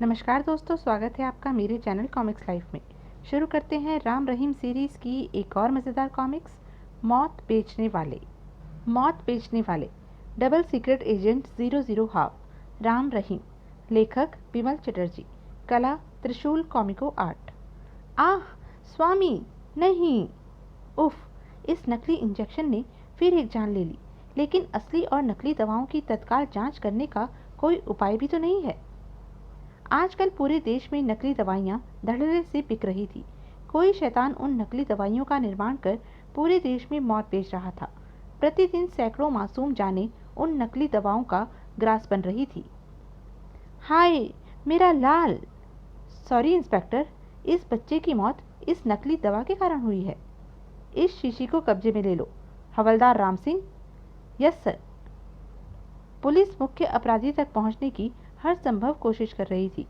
नमस्कार दोस्तों, स्वागत है आपका मेरे चैनल कॉमिक्स लाइफ में। शुरू करते हैं राम रहीम सीरीज़ की एक और मज़ेदार कॉमिक्स, मौत बेचने वाले। मौत बेचने वाले double secret agent 00 half, Ram Rahim. लेखक विमल चटर्जी। कला त्रिशूल कॉमिको आर्ट। आह स्वामी, नहीं! उफ, इस नकली इंजेक्शन ने फिर एक जान ले ली। लेकिन असली और नकली दवाओं की तत्काल जांच करने का कोई उपाय भी तो नहीं है। आजकल पूरे देश में नकली दवाइयाँ धड़ल्ले से बिक रही थी। कोई शैतान उन नकली दवाइयों का निर्माण कर पूरे देश में मौत बेच रहा था। प्रतिदिन सैकड़ों मासूम जानें उन नकली दवाओं का ग्रास बन रही थी। हाय मेरा लाल! सॉरी इंस्पेक्टर, इस बच्चे की मौत इस नकली दवा के कारण हुई है। इस शीशी को कब्जे में ले लो। हवलदार Ram Singh. Yes sir. Police मुख्य अपराधी तक पहुंचने की हर संभव कोशिश कर रही थी।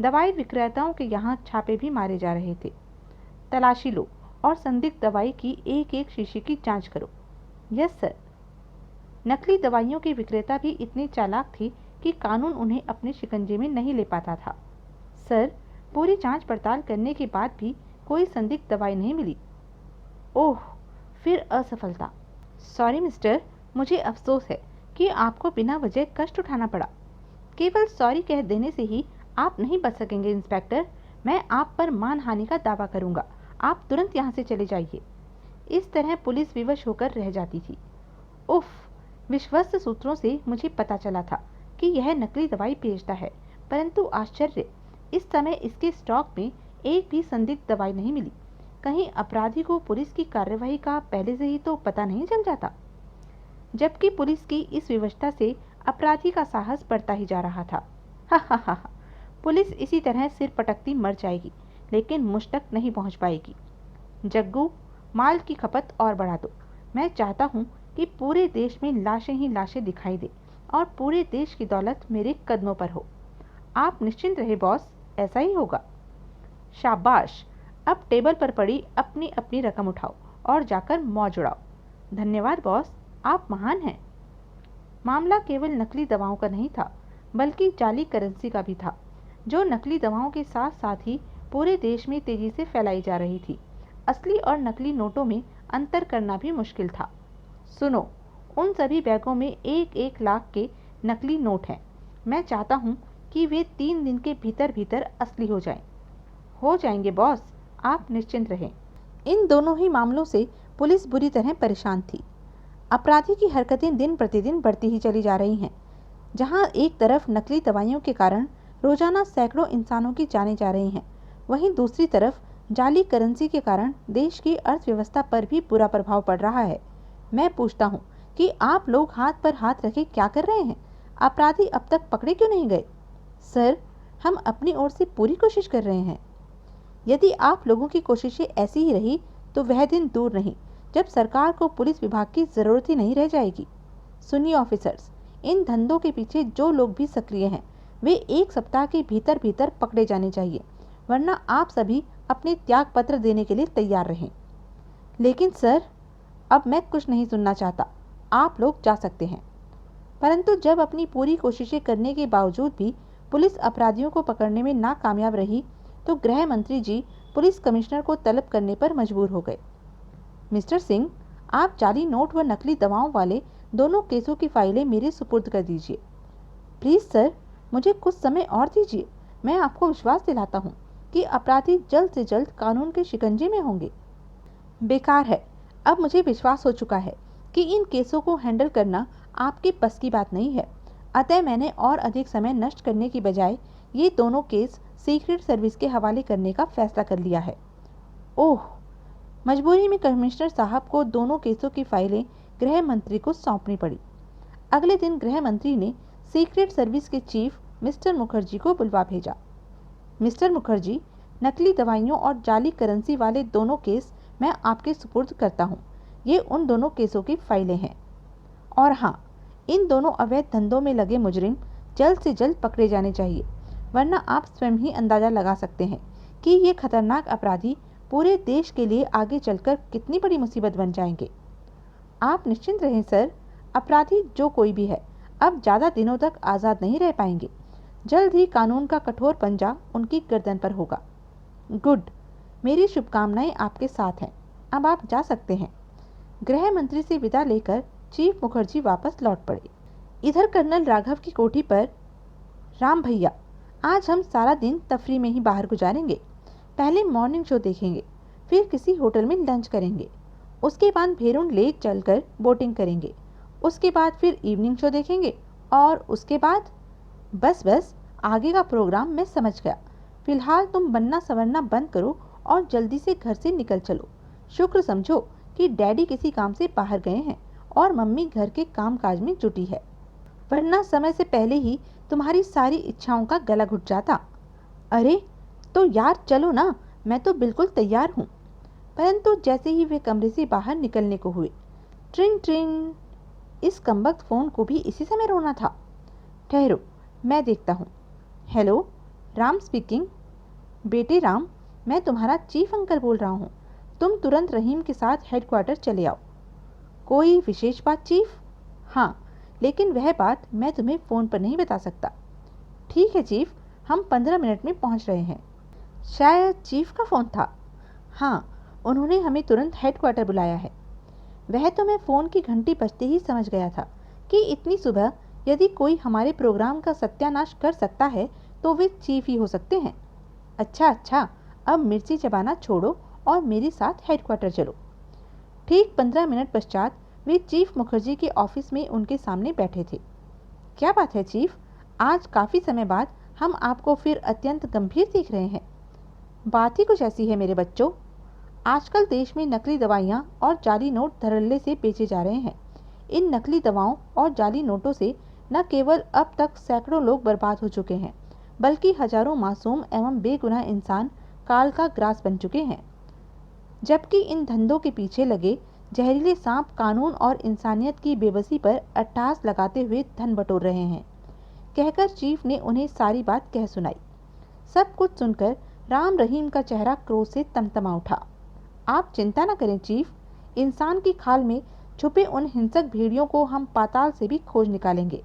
दवाई विक्रेताओं के यहाँ छापे भी मारे जा रहे थे। तलाशी लो और संदिग्ध दवाई की एक एक शीशी की जांच करो। Yes sir. नकली दवाइयों के विक्रेता भी इतने चालाक थे कि कानून उन्हें अपने शिकंजे में नहीं ले पाता था। सर, पूरी जांच पड़ताल करने के बाद भी कोई संदिग्ध दवाई नहीं मिली। ओह, फिर असफलता। सॉरी मिस्टर, मुझे अफसोस है कि आपको बिना वजह कष्ट उठाना पड़ा। केवल सॉरी कह देने से ही आप नहीं बच सकेंगे इंस्पेक्टर। मैं आप पर मानहानि का दावा करूंगा। आप तुरंत यहाँ से चले जाइए। इस तरह पुलिस विवश होकर रह जाती थी। उफ, विश्वस्त सूत्रों से मुझे पता चला था कि यह नकली दवाई बेचता है, परंतु आश्चर्य, इस समय इसके स्टॉक में एक भी संदिग्ध दवाई नहीं मिली। कहीं अपराधी को पुलिस की कार्यवाही का पहले से ही तो पता नहीं चल जाता। जबकि पुलिस की इस विवशता से अपराधी का साहस बढ़ता ही जा रहा था। हा हा हा हा। पुलिस इसी तरह सिर पटकती मर जाएगी, लेकिन मुझ तक नहीं पहुंच पाएगी। जग्गू, माल की खपत और बढ़ा दो। मैं चाहता हूं कि पूरे देश में लाशें ही लाशें दिखाई दे और पूरे देश की दौलत मेरे कदमों पर हो। आप निश्चिंत रहे बॉस, ऐसा ही होगा। शाबाश, अब टेबल पर पड़ी अपनी अपनी रकम उठाओ और जाकर मौज उड़ाओ। धन्यवाद बॉस, आप महान हैं। मामला केवल नकली दवाओं का नहीं था, बल्कि जाली करेंसी का भी था, जो नकली दवाओं के साथ साथ ही पूरे देश में तेजी से फैलाई जा रही थी। असली और नकली नोटों में अंतर करना भी मुश्किल था। सुनो, उन सभी बैगों में एक एक लाख के नकली नोट हैं। मैं चाहता हूँ कि वे 3 दिन के भीतर भीतर असली हो जाएं। हो जाएंगे बॉस, आप निश्चिंत रहें। इन दोनों ही मामलों से पुलिस बुरी तरह परेशान थी। अपराधी की हरकतें दिन प्रतिदिन बढ़ती ही चली जा रही हैं। जहां एक तरफ नकली दवाइयों के कारण रोजाना सैकड़ों इंसानों की जानें जा रही हैं, वहीं दूसरी तरफ जाली करेंसी के कारण देश की अर्थव्यवस्था पर भी बुरा प्रभाव पड़ रहा है। मैं पूछता हूँ कि आप लोग हाथ पर हाथ रखे क्या कर रहे हैं? अपराधी अब तक पकड़े क्यों नहीं गए? सर, हम अपनी ओर से पूरी कोशिश कर रहे हैं। यदि आप लोगों की कोशिशें ऐसी ही रही तो वह दिन दूर नहीं जब सरकार को पुलिस विभाग की जरूरत ही नहीं रह जाएगी। सुनिए ऑफिसर्स, इन धंधों के पीछे जो लोग भी सक्रिय हैं, वे 1 सप्ताह के भीतर भीतर पकड़े जाने चाहिए, वरना आप सभी अपने त्याग पत्र देने के लिए तैयार रहें। लेकिन सर, अब मैं कुछ नहीं सुनना चाहता। आप लोग जा सकते हैं। परंतु जब अपनी पूरी कोशिशें करने के बावजूद भी पुलिस अपराधियों को पकड़ने में नाकामयाब रही, तो गृह मंत्री जी पुलिस कमिश्नर को तलब करने पर मजबूर हो गए। मिस्टर सिंह, आप जाली नोट व नकली दवाओं वाले दोनों केसों की फाइलें मेरे सुपुर्द कर दीजिए। प्लीज़ सर, मुझे कुछ समय और दीजिए। मैं आपको विश्वास दिलाता हूँ कि अपराधी जल्द से जल्द कानून के शिकंजे में होंगे। बेकार है। अब मुझे विश्वास हो चुका है कि इन केसों को हैंडल करना आपके बस की बात नहीं है। अतः मैंने और अधिक समय नष्ट करने की बजाय ये दोनों केस सीक्रेट सर्विस के हवाले करने का फैसला कर लिया है। ओह! मजबूरी में कमिश्नर साहब को दोनों केसों की फाइलें गृह मंत्री को सौंपनी पड़ी। अगले दिन गृह मंत्री ने सीक्रेट सर्विस के चीफ मिस्टर मुखर्जी को बुलवा भेजा। मिस्टर मुखर्जी, नकली दवाइयों और जाली करेंसी वाले दोनों केस मैं आपके सुपुर्द करता हूँ। ये उन दोनों केसों की फाइलें हैं। और हाँ, इन दोनों अवैध धंधों में लगे मुजरिम जल्द से जल्द पकड़े जाने चाहिए, वरना आप स्वयं ही अंदाजा लगा सकते हैं कि ये खतरनाक अपराधी पूरे देश के लिए आगे चलकर कितनी बड़ी मुसीबत बन जाएंगे। आप निश्चिंत रहें सर, अपराधी जो कोई भी है अब ज़्यादा दिनों तक आज़ाद नहीं रह पाएंगे। जल्द ही कानून का कठोर पंजा उनकी गर्दन पर होगा। गुड, मेरी शुभकामनाएं आपके साथ हैं। अब आप जा सकते हैं। गृह मंत्री से विदा लेकर चीफ मुखर्जी वापस लौट पड़े। इधर कर्नल राघव की कोठी पर, राम भैया, आज हम सारा दिन तफरी में ही बाहर गुजारेंगे। पहले मॉर्निंग शो देखेंगे, फिर किसी होटल में लंच करेंगे, उसके बाद भेरुन लेक चलकर बोटिंग करेंगे, उसके बाद फिर इवनिंग शो देखेंगे और उसके बाद बस आगे का प्रोग्राम मैं समझ गया। फिलहाल तुम बनना संवरना बंद करो और जल्दी से घर से निकल चलो। शुक्र समझो कि डैडी किसी काम से बाहर गए हैं और मम्मी घर के काम काज में जुटी है, वरना समय से पहले ही तुम्हारी सारी इच्छाओं का गला घुट जाता। अरे तो यार चलो ना, मैं तो बिल्कुल तैयार हूँ। परंतु जैसे ही वे कमरे से बाहर निकलने को हुए, ट्रिंग ट्रिंग, इस कमबख्त फ़ोन को भी इसी समय रोना था। ठहरो, मैं देखता हूँ। Hello, Ram speaking. बेटे राम, मैं तुम्हारा चीफ अंकल बोल रहा हूँ। तुम तुरंत रहीम के साथ हेडक्वार्टर चले आओ। कोई विशेष बात चीफ? हाँ, लेकिन वह बात मैं तुम्हें फ़ोन पर नहीं बता सकता। ठीक है चीफ, हम 15 मिनट में पहुँच रहे हैं। शायद चीफ का फ़ोन था। हाँ, उन्होंने हमें तुरंत हेडक्वार्टर बुलाया है। वह तो मैं फ़ोन की घंटी बजते ही समझ गया था कि इतनी सुबह यदि कोई हमारे प्रोग्राम का सत्यानाश कर सकता है तो वे चीफ ही हो सकते हैं। अच्छा, अब मिर्ची चबाना छोड़ो और मेरे साथ हेडक्वार्टर चलो। ठीक 15 मिनट पश्चात वे चीफ मुखर्जी के ऑफिस में उनके सामने बैठे थे। क्या बात है चीफ, आज काफ़ी समय बाद हम आपको फिर अत्यंत गंभीर देख रहे हैं। बात ही कुछ ऐसी है मेरे बच्चों। आजकल देश में नकली दवाइयाँ और जाली नोट धड़ल्ले से बेचे जा रहे हैं। इन नकली दवाओं और जाली नोटों से न केवल अब तक सैकड़ों लोग बर्बाद हो चुके हैं, बल्कि हजारों मासूम एवं बेगुनाह इंसान काल का ग्रास बन चुके हैं। जबकि इन धंधों के पीछे लगे जहरीले सांप कानून और इंसानियत की बेबसी पर अट्टहास लगाते हुए धन बटोर रहे हैं। कहकर चीफ ने उन्हें सारी बात कह सुनाई। सब कुछ सुनकर राम रहीम का चेहरा क्रोध से तमतमा उठा। आप चिंता न करें चीफ, इंसान की खाल में छुपे उन हिंसक भेड़ियों को हम पाताल से भी खोज निकालेंगे,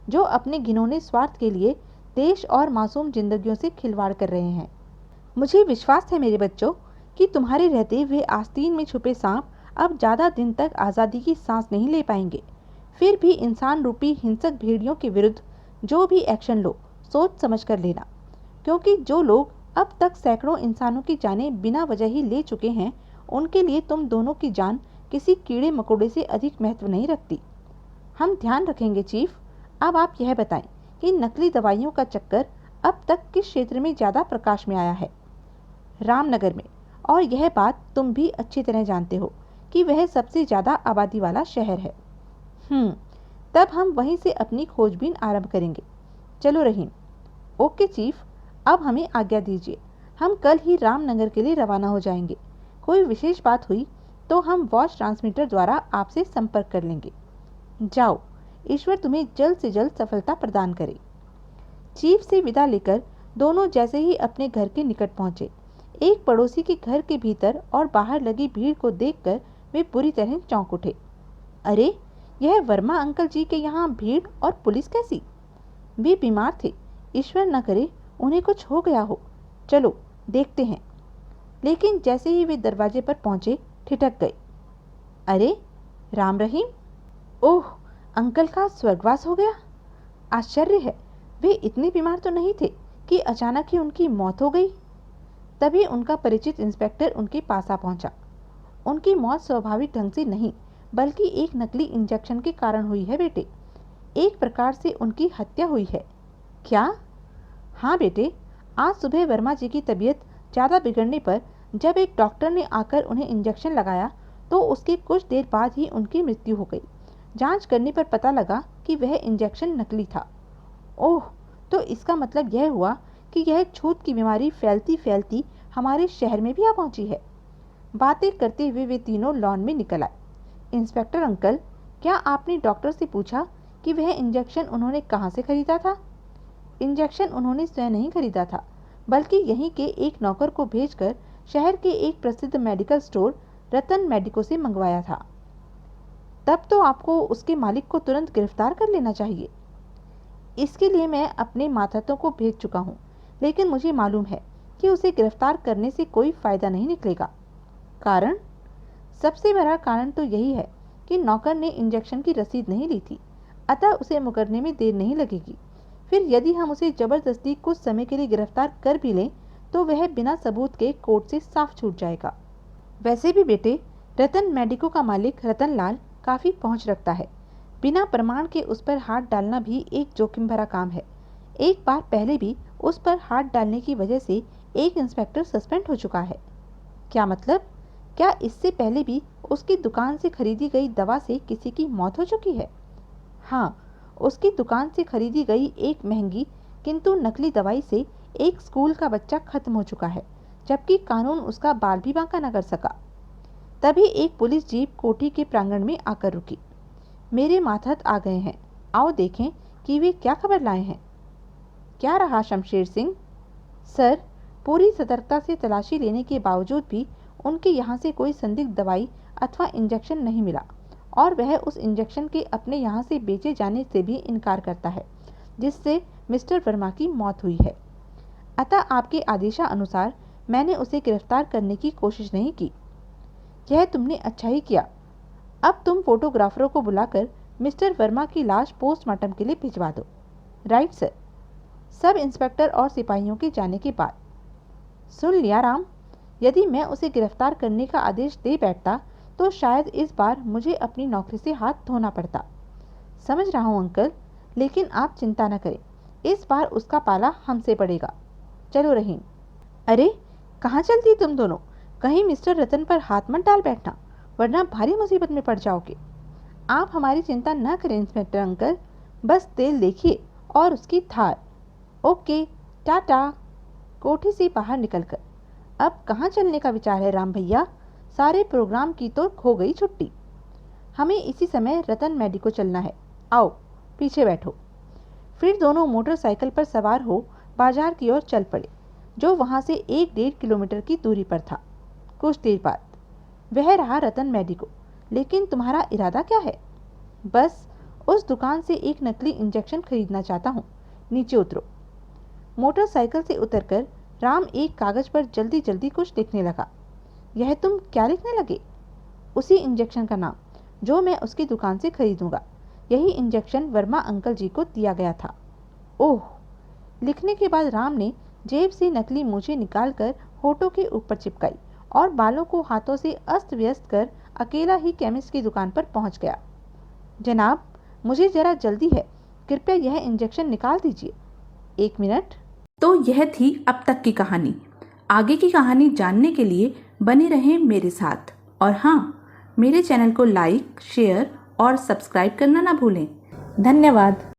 जो अपने घिनौने स्वार्थ के लिए देश और मासूम जिंदगियों से खिलवाड़ कर रहे हैं। मुझे विश्वास है मेरे बच्चों कि तुम्हारे रहते हुए आस्तीन में छुपे सांप अब ज़्यादा दिन तक आज़ादी की सांस नहीं ले पाएंगे। फिर भी इंसान रूपी हिंसक भेड़ियों के विरुद्ध जो भी एक्शन लो, सोच समझ कर लेना, क्योंकि जो लोग अब तक सैकड़ों इंसानों की जानें बिना वजह ही ले चुके हैं, उनके लिए तुम दोनों की जान किसी कीड़े मकोड़े से अधिक महत्व नहीं रखती। हम ध्यान रखेंगे चीफ। अब आप यह बताएं कि नकली दवाइयों का चक्कर अब तक किस क्षेत्र में ज़्यादा प्रकाश में आया है? रामनगर में, और यह बात तुम भी अच्छी तरह जानते हो कि वह सबसे ज़्यादा आबादी वाला शहर है। तब हम वहीं से अपनी खोजबीन आरंभ करेंगे। चलो रहीम। ओके चीफ, अब हमें आज्ञा दीजिए। हम कल ही रामनगर के लिए रवाना हो जाएंगे। कोई विशेष बात हुई तो हम वॉच ट्रांसमीटर द्वारा आपसे संपर्क कर लेंगे। जाओ, ईश्वर तुम्हें जल्द से जल्द सफलता प्रदान करे। चीफ से विदा लेकर दोनों जैसे ही अपने घर के निकट पहुंचे, एक पड़ोसी के घर के भीतर और बाहर लगी भीड़ को देखकर वे बुरी तरह चौंक उठे। अरे, यह वर्मा अंकल जी के यहाँ भीड़ और पुलिस कैसी? वे बीमार थे, ईश्वर न करे उन्हें कुछ हो गया हो। चलो देखते हैं। लेकिन जैसे ही वे दरवाजे पर पहुंचे, ठिठक गए। अरे राम रहीम, ओह, अंकल का स्वर्गवास हो गया। आश्चर्य है, वे इतने बीमार तो नहीं थे कि अचानक ही उनकी मौत हो गई। तभी उनका परिचित इंस्पेक्टर उनके पास आ पहुंचा। उनकी मौत स्वाभाविक ढंग से नहीं, बल्कि एक नकली इंजेक्शन के कारण हुई है बेटे। एक प्रकार से उनकी हत्या हुई है। क्या? हाँ बेटे, आज सुबह वर्मा जी की तबीयत ज़्यादा बिगड़ने पर जब एक डॉक्टर ने आकर उन्हें इंजेक्शन लगाया तो उसके कुछ देर बाद ही उनकी मृत्यु हो गई। जांच करने पर पता लगा कि वह इंजेक्शन नकली था। ओह, तो इसका मतलब यह हुआ कि यह छूत की बीमारी फैलती फैलती हमारे शहर में भी आ पहुंची है। बातें करते हुए वे तीनों लॉन में निकल आए। इंस्पेक्टर अंकल, क्या आपने डॉक्टर से पूछा कि वह इंजेक्शन उन्होंने कहाँ से खरीदा था? इंजेक्शन उन्होंने स्वयं नहीं खरीदा था, बल्कि यहीं के एक नौकर को भेजकर शहर के एक प्रसिद्ध मेडिकल स्टोर रतन मेडिको से मंगवाया था। तब तो आपको उसके मालिक को तुरंत गिरफ्तार कर लेना चाहिए। इसके लिए मैं अपने मातहतों को भेज चुका हूँ, लेकिन मुझे मालूम है कि उसे गिरफ्तार करने से कोई फ़ायदा नहीं निकलेगा। कारण? सबसे बड़ा कारण तो यही है कि नौकर ने इंजेक्शन की रसीद नहीं ली थी, अतः उसे मुकरने में देर नहीं लगेगी। फिर यदि हम उसे जबरदस्ती कुछ समय के लिए गिरफ्तार कर भी लें तो वह बिना सबूत के कोर्ट से साफ छूट जाएगा। वैसे भी बेटे, रतन मेडिको का मालिक रतन लाल काफ़ी पहुंच रखता है। बिना प्रमाण के उस पर हाथ डालना भी एक जोखिम भरा काम है। एक बार पहले भी उस पर हाथ डालने की वजह से एक इंस्पेक्टर सस्पेंड हो चुका है। क्या मतलब? क्या इससे पहले भी उसकी दुकान से खरीदी गई दवा से किसी की मौत हो चुकी है? हाँ, उसकी दुकान से खरीदी गई एक महंगी किंतु नकली दवाई से एक स्कूल का बच्चा खत्म हो चुका है, जबकि कानून उसका बाल भी बांका न कर सका। तभी एक पुलिस जीप कोठी के प्रांगण में आकर रुकी। मेरे मातहत आ गए हैं, आओ देखें कि वे क्या खबर लाए हैं। क्या रहा शमशेर सिंह? सर, पूरी सतर्कता से तलाशी लेने के बावजूद भी उनके यहाँ से कोई संदिग्ध दवाई अथवा इंजेक्शन नहीं मिला और वह उस इंजेक्शन के अपने यहाँ से बेचे जाने से भी इनकार करता है, जिससे मिस्टर वर्मा की मौत हुई है। अतः आपके आदेशानुसार मैंने उसे गिरफ्तार करने की कोशिश नहीं की। यह तुमने अच्छा ही किया। अब तुम फोटोग्राफरों को बुलाकर मिस्टर वर्मा की लाश पोस्टमार्टम के लिए भिजवा दो। Right sir. सब इंस्पेक्टर और सिपाहियों के जाने के बाद। सुन लिया राम, यदि मैं उसे गिरफ्तार करने का आदेश दे बैठता तो शायद इस बार मुझे अपनी नौकरी से हाथ धोना पड़ता। समझ रहा हूँ अंकल, लेकिन आप चिंता न करें, इस बार उसका पाला हमसे पड़ेगा। चलो रहीम। अरे कहाँ चलती तुम दोनों? कहीं मिस्टर रतन पर हाथ मत डाल बैठना, वरना भारी मुसीबत में पड़ जाओगे। आप हमारी चिंता न करें इंस्पेक्टर अंकल, बस तेल देखिए और उसकी धार। ओके, टाटा। कोठी से बाहर निकलकर, अब कहाँ चलने का विचार है राम भैया? सारे प्रोग्राम की तो खो गई छुट्टी। हमें इसी समय रतन मेडिको चलना है, आओ पीछे बैठो। फिर दोनों मोटरसाइकिल पर सवार हो बाजार की ओर चल पड़े, जो वहाँ से 1-1.5 किलोमीटर की दूरी पर था। कुछ देर बाद वह रहा रतन मेडिको। लेकिन तुम्हारा इरादा क्या है? बस उस दुकान से एक नकली इंजेक्शन खरीदना चाहता हूँ, नीचे उतरो। मोटरसाइकिल से उतरकर राम एक कागज पर जल्दी जल्दी कुछ लिखने लगा। यह तुम क्या लिखने लगे? उसी इंजेक्शन का नाम जो मैं उसकी दुकान से खरीदूंगा। यही इंजेक्शन वर्मा अंकल जी को दिया गया था। ओह! लिखने के बाद राम ने जेब से नकली मूछें निकालकर होठों के ऊपर चिपकाई और बालों को हाथों से अस्त व्यस्त कर अकेला ही केमिस्ट की दुकान पर पहुंच गया। जनाब, मुझे जरा जल्दी है, कृपया यह इंजेक्शन निकाल दीजिए। 1 मिनट। तो यह थी अब तक की कहानी। आगे की कहानी जानने के लिए बने रहें मेरे साथ। और हाँ, मेरे चैनल को लाइक, शेयर और सब्सक्राइब करना ना भूलें। धन्यवाद।